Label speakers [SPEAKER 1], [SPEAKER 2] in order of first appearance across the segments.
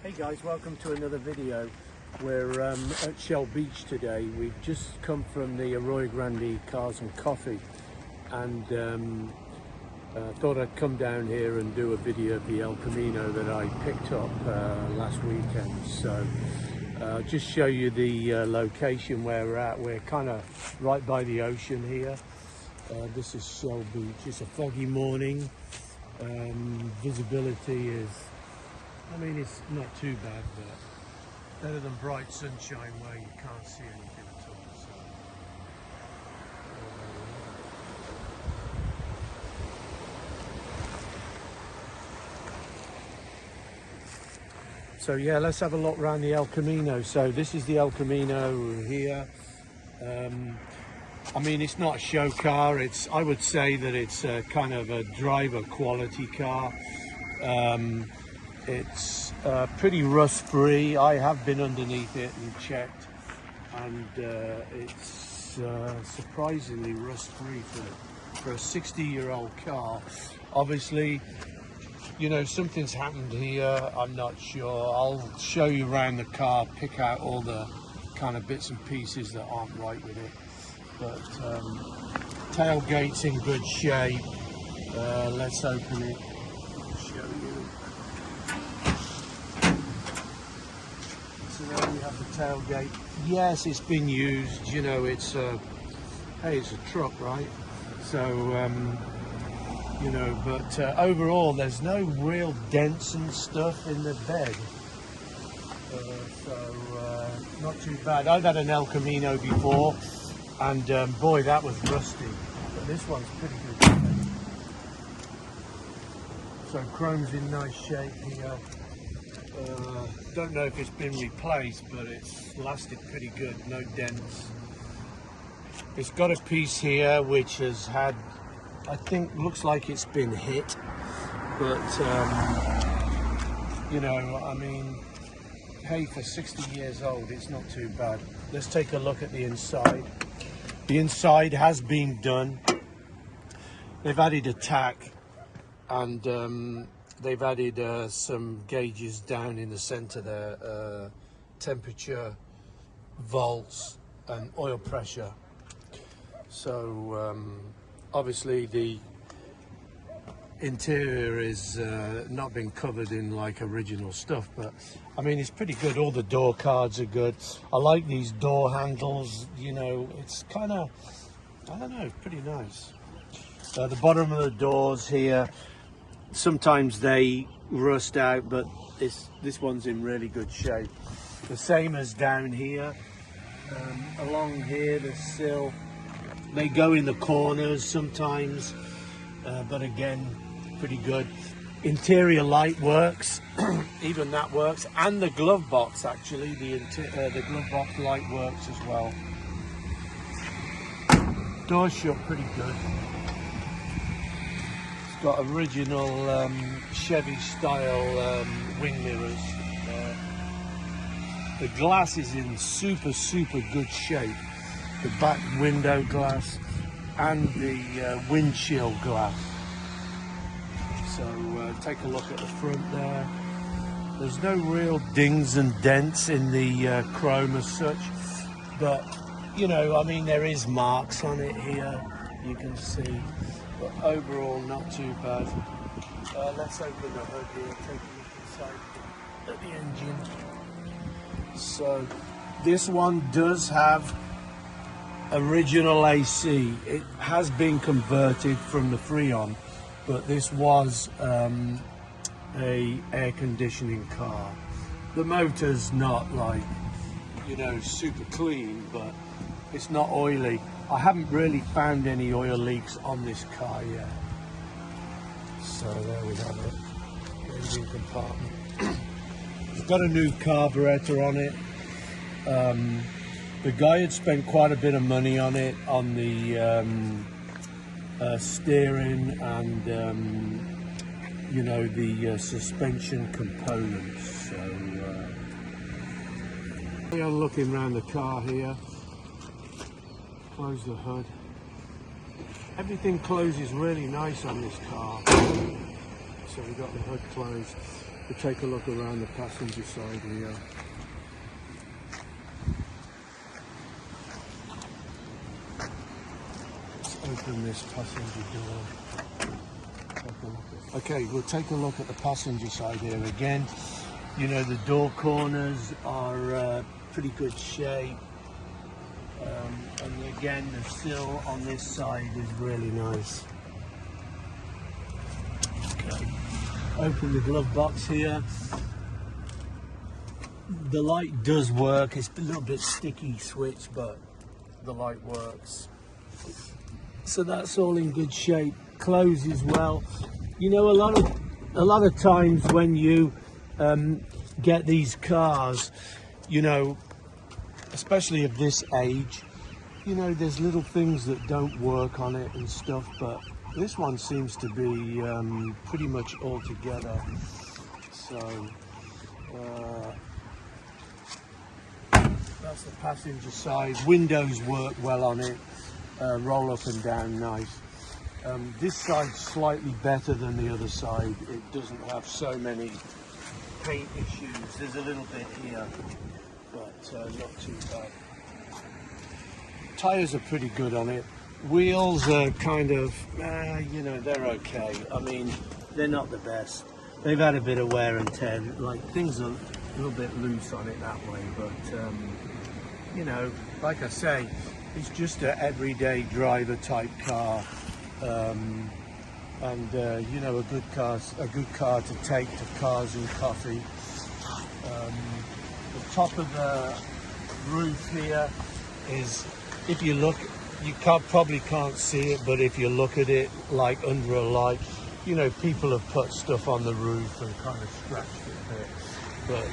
[SPEAKER 1] Hey guys, welcome to another video. We're at Shell Beach today. We've just come from the Arroyo Grande Cars and Coffee, and thought I'd come down here and do a video of the El Camino that I picked up last weekend. So just show you the location where we're at. We're kind of right by the ocean here. This is Shell Beach. It's a foggy morning. Visibility is, I mean, it's not too bad, but better than bright sunshine where you can't see anything at all. So yeah, let's have a look around the El Camino. So this is the El Camino here. I mean, it's not a show car. I would say that it's a kind of a driver quality car. It's pretty rust free. I have been underneath it and checked, and it's surprisingly rust free for a 60-year-old car. Obviously, you know, something's happened here. I'm not sure. I'll show you around the car, pick out all the kind of bits and pieces that aren't right with it. But tailgate's in good shape. Let's open it. Show you. So there we have the tailgate. Yes, it's been used. You know, it's hey, it's a truck, right? So you know, but overall, there's no real dents and stuff in the bed. So not too bad. I've had an El Camino before, and boy, that was rusty. But this one's pretty good. So chrome's in nice shape here. Don't know if it's been replaced, but it's lasted pretty good. No dents. It's got a piece here which has had, I think, looks like it's been hit. But you know, I mean, hey, for 60 years old, it's not too bad. Let's take a look at the inside. The inside has been done. They've added a tack, and they've added some gauges down in the center there, temperature, volts, and oil pressure. So obviously the interior is not been covered in like original stuff, but I mean, it's pretty good. All the door cards are good. I like these door handles, you know, it's kind of, I don't know, pretty nice. The bottom of the doors here, sometimes they rust out, but this one's in really good shape. The same as down here. Along here, the sill, they go in the corners sometimes, but again, pretty good. Interior light works, even that works, and the glove box, actually, the glove box light works as well. Doors shut pretty good. It's got original Chevy style wing mirrors. The glass is in super good shape. The back window glass and the windshield glass. So take a look at the front there. There's no real dings and dents in the chrome as such, but you know, I mean, there is marks on it here, you can see, but overall not too bad. Let's open the hood here, take a look inside at the engine. So this one does have original AC. It has been converted from the Freon, but this was a air conditioning car. The motor's not like, you know, super clean, but it's not oily. I haven't really found any oil leaks on this car yet. So there we have it, engine compartment. It's got a new carburetor on it. The guy had spent quite a bit of money on it, on the steering and you know, the suspension components. So we are looking around the car here. Close the hood. Everything closes really nice on this car. So we've got the hood closed. We'll take a look around the passenger side here. Let's open this passenger door. Okay, we'll take a look at the passenger side here again. You know, the door corners are pretty good shape. And again, the sill on this side is really nice. Okay. Open the glove box here. The light does work. It's a little bit sticky switch, but the light works. So that's all in good shape. Closes well. You know, a lot of times when you get these cars, you know, especially of this age, you know, there's little things that don't work on it and stuff, but this one seems to be pretty much all together. So that's the passenger side. Windows work well on it, roll up and down nice. This side's slightly better than the other side. It doesn't have so many paint issues. There's a little bit here, but not too bad. Tires are pretty good on it. Wheels are kind of, you know, they're okay. I mean, they're not the best. They've had a bit of wear and tear. Like, things are a little bit loose on it that way, but you know, like I say, it's just an everyday driver type car. You know, a good car to take to cars and coffee. The top of the roof here is, if you look, you probably can't see it, but if you look at it like under a light, you know, people have put stuff on the roof and kind of scratched it a bit. But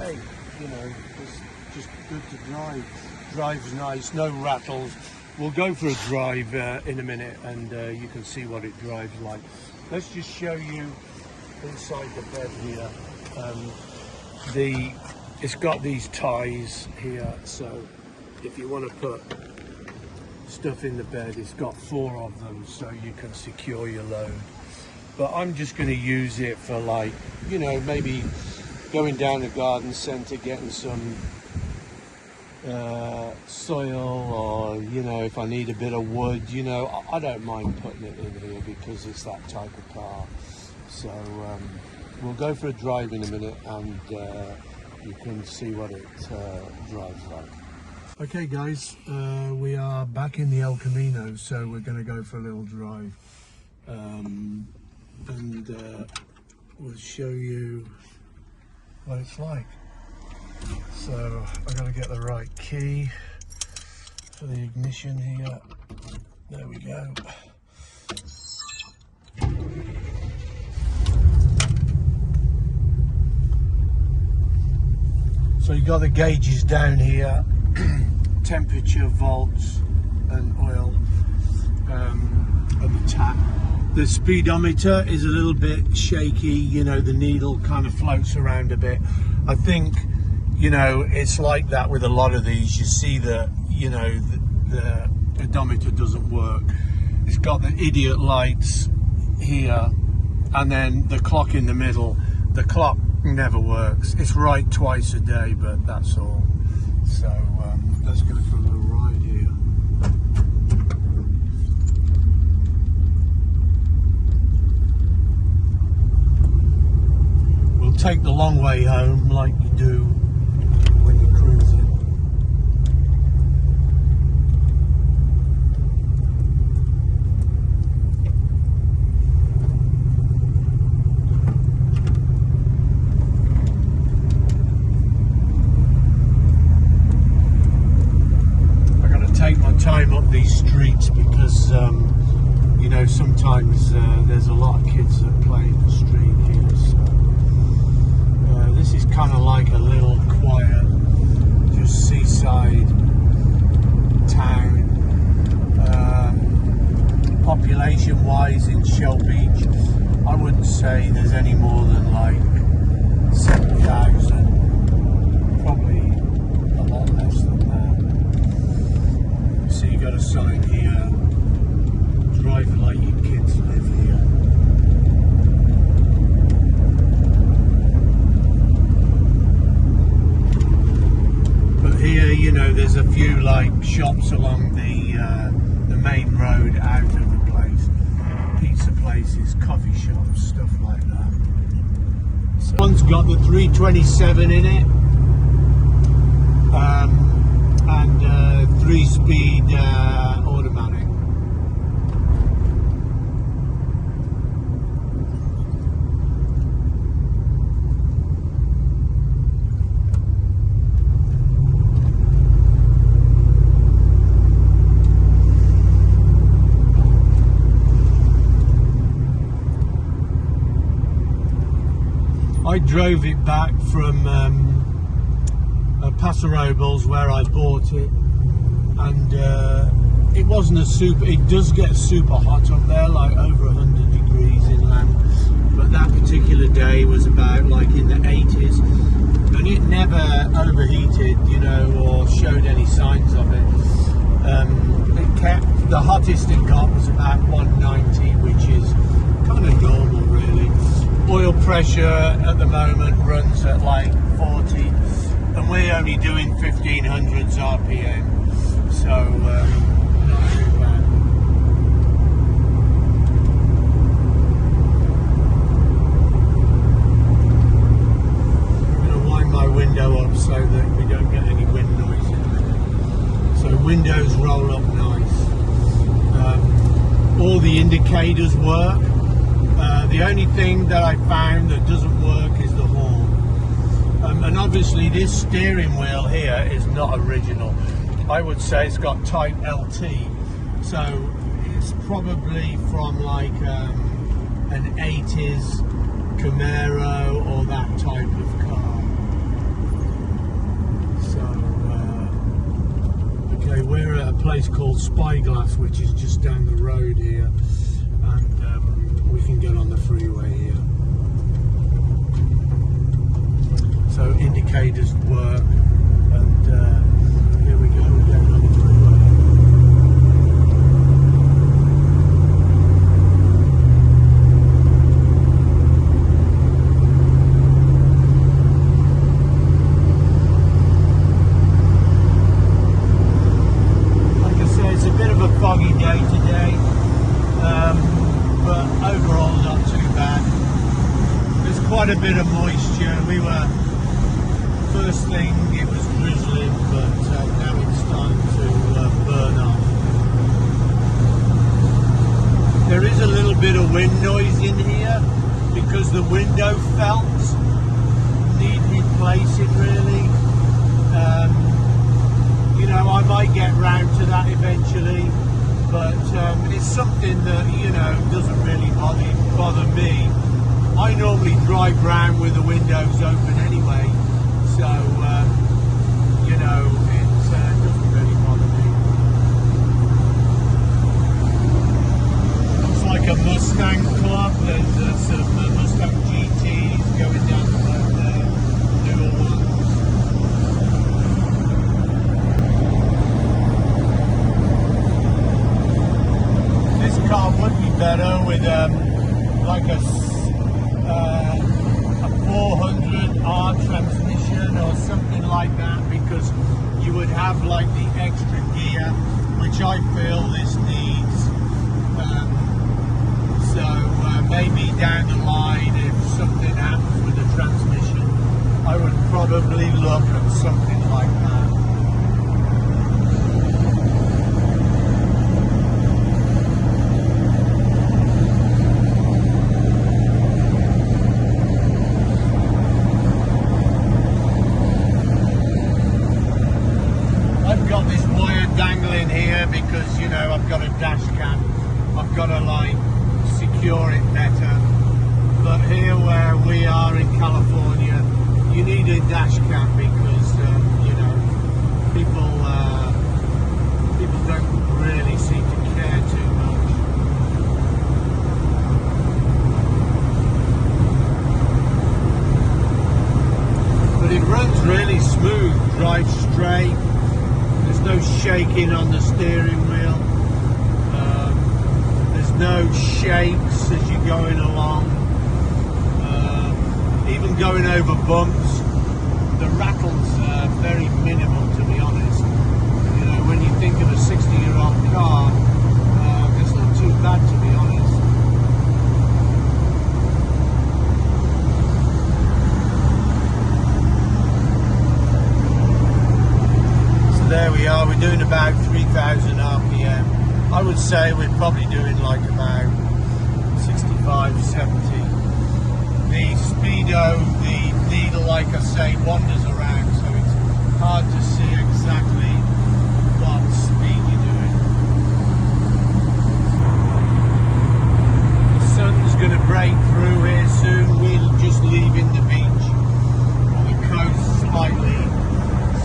[SPEAKER 1] hey, you know, it's just good to drive. Drives nice, no rattles. We'll go for a drive in a minute, and you can see what it drives like. Let's just show you inside the bed here. It's got these ties here, so if you want to put stuff in the bed, it's got 4 of them, so you can secure your load. But I'm just going to use it for, like, you know, maybe going down the garden centre, getting some soil, or, you know, if I need a bit of wood, you know, I don't mind putting it in here because it's that type of car. So we'll go for a drive in a minute, and you can see what it drives like. Okay guys, we are back in the El Camino, so we're going to go for a little drive, and we'll show you what it's like. So I've got to get the right key for the ignition here. There we go. So you got the gauges down here, temperature, volts and oil at the tap. The speedometer is a little bit shaky, you know, the needle kind of floats around a bit. I think, you know, it's like that with a lot of these. You see that, you know, the odometer doesn't work. It's got the idiot lights here, and then the clock in the middle. The clock never works. It's right twice a day, but that's all. So let's go for a little ride here. We'll take the long way home like you do when you're cruising. Take my time up these streets because you know, sometimes there's a lot of kids that play in the street here, so this is kind of like a little quiet, just seaside town. Population wise in Shell Beach, I wouldn't say there's any more than like 7,000, probably a lot less than that. So you got a sign here, drive like your kids live here. shops along the main road out of the place. Pizza places, coffee shops, stuff like that. So one's got the 327 in it, and 3-speed automatic. I drove it back from Paso Robles where I bought it, and it wasn't a super. It does get super hot up there, like over 100 degrees inland. But that particular day was about like in the 80s, and it never overheated, you know, or showed any signs of it. It kept the hottest it got was about 190, which is kind of normal, really. Oil pressure at the moment runs at like 40, and we're only doing 1500s RPM, so not too bad. I'm going to wind my window up so that we don't get any wind noise in there. So windows roll up nice. All the indicators work. The only thing that I found that doesn't work is the horn. And obviously this steering wheel here is not original. I would say it's got type LT. So it's probably from like an 80s Camaro or that type of car. So, okay, we're at a place called Spyglass, which is just down the road here. And we can get on the freeway here. So indicators work, and here we go, we're getting on the freeway. Like I say, it's a bit of a foggy day today. But overall not too bad. There's quite a bit of moisture. First thing it was drizzling, but now it's time to burn off. There is a little bit of wind noise in here because the window felts need replacing, really. You know, I might get round to that eventually. But it's something that, you know, doesn't really bother me. I normally drive round with the windows open anyway, so you know, it doesn't really bother me. It's like a Mustang club. There's some Mustang GTs going down the road there, newer ones. Car would be better with like a 400R transmission or something like that, because you would have like the extra gear, which I feel this needs. So maybe down the line, if something happens with the transmission, I would probably look at something like that. Because, you know, I've got a dash cam, I've got to like secure it better. But here where we are in California, you need a dash cam because you know, people don't really seem to care too much. But it runs really smooth, drives straight. There's no shaking on the steering wheel. There's no shakes as you're going along. Even going over bumps, the rattle's very minimal, to be honest. You know, when when you think of a 60-year-old car, it's not too bad, to be honest. So there we are, we're doing about 3,000 RPM. I would say we're probably doing like about 65, 70. The speedo, the needle, like I say, wanders around, so it's hard to see exactly what speed you're doing. The sun's going to break through here soon. We're just leaving the beach on the coast slightly,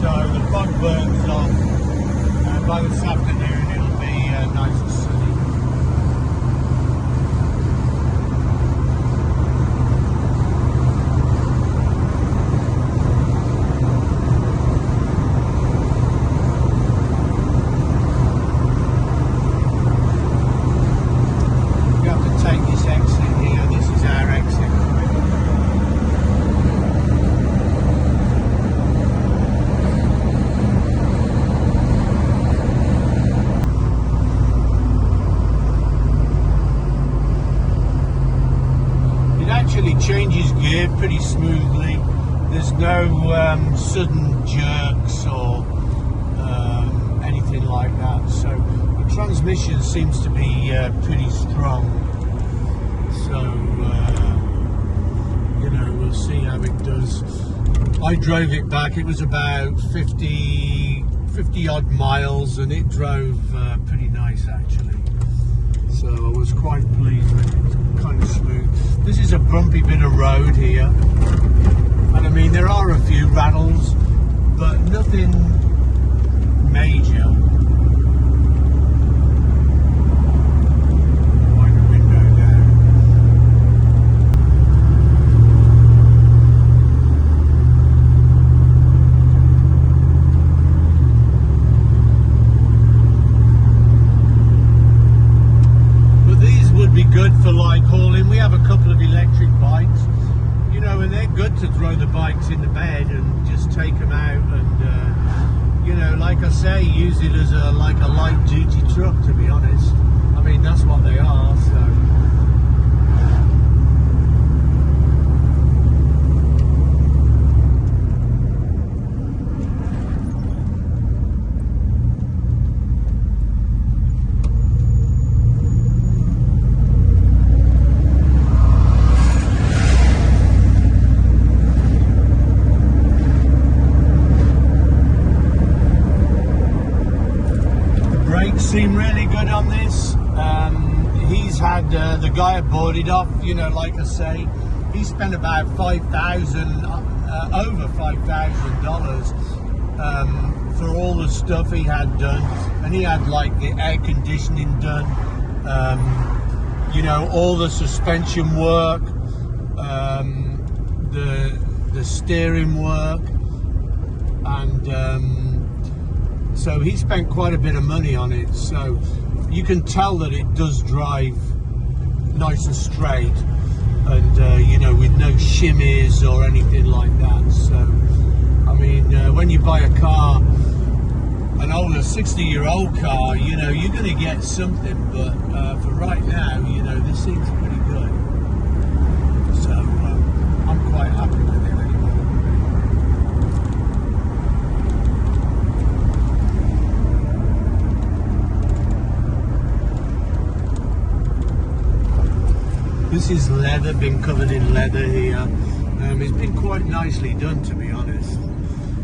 [SPEAKER 1] so the fog burns off. By this afternoon it'll be nice and sunny. Changes gear pretty smoothly. There's no sudden jerks or anything like that, so the transmission seems to be pretty strong, so you know, we'll see how it does. I drove it back, it was about 50 odd miles, and it drove pretty nice actually, so I was quite pleased with it. Kind of smooth. This is a bumpy bit of road here, and I mean there are a few rattles, but nothing major. Wind the window down. Be good for like hauling. We have a couple of electric bikes, you know, and they're good to throw the bikes in the bed and just take them out, and you know, like I say, use it as a like a light duty truck, to be honest. I mean, that's what they are, so. Seem really good on this. He's had the guy that bought it off, you know, like I say, he spent about over $5,000 for all the stuff he had done, and he had like the air conditioning done, you know, all the suspension work, the steering work, and so he spent quite a bit of money on it, so you can tell that it does drive nice and straight, and you know, with no shimmies or anything like that. So I mean, when you buy a car, an older 60-year-old car, you know, you're going to get something, but for right now, you know, this seems pretty good, so I'm quite happy with it anyway. This is leather, been covered in leather here. It's been quite nicely done, to be honest.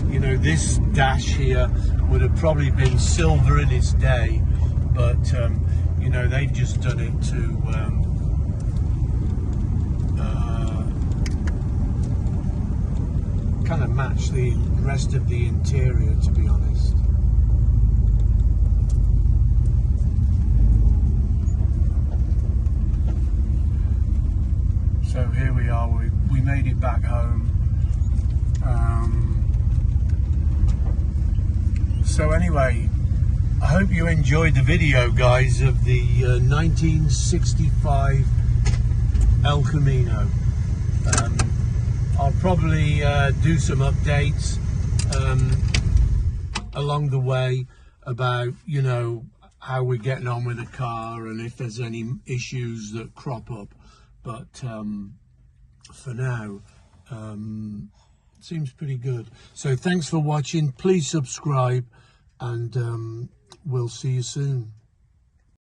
[SPEAKER 1] You know, this dash here would have probably been silver in its day, but you know, they've just done it to kind of match the rest of the interior, to be honest. So here we are, we made it back home. So anyway, I hope you enjoyed the video, guys, of the 1965 El Camino. I'll probably do some updates along the way. about, you know, how we're getting on with the car and if there's any issues that crop up. But for now, seems pretty good. So thanks for watching. Please subscribe, and we'll see you soon.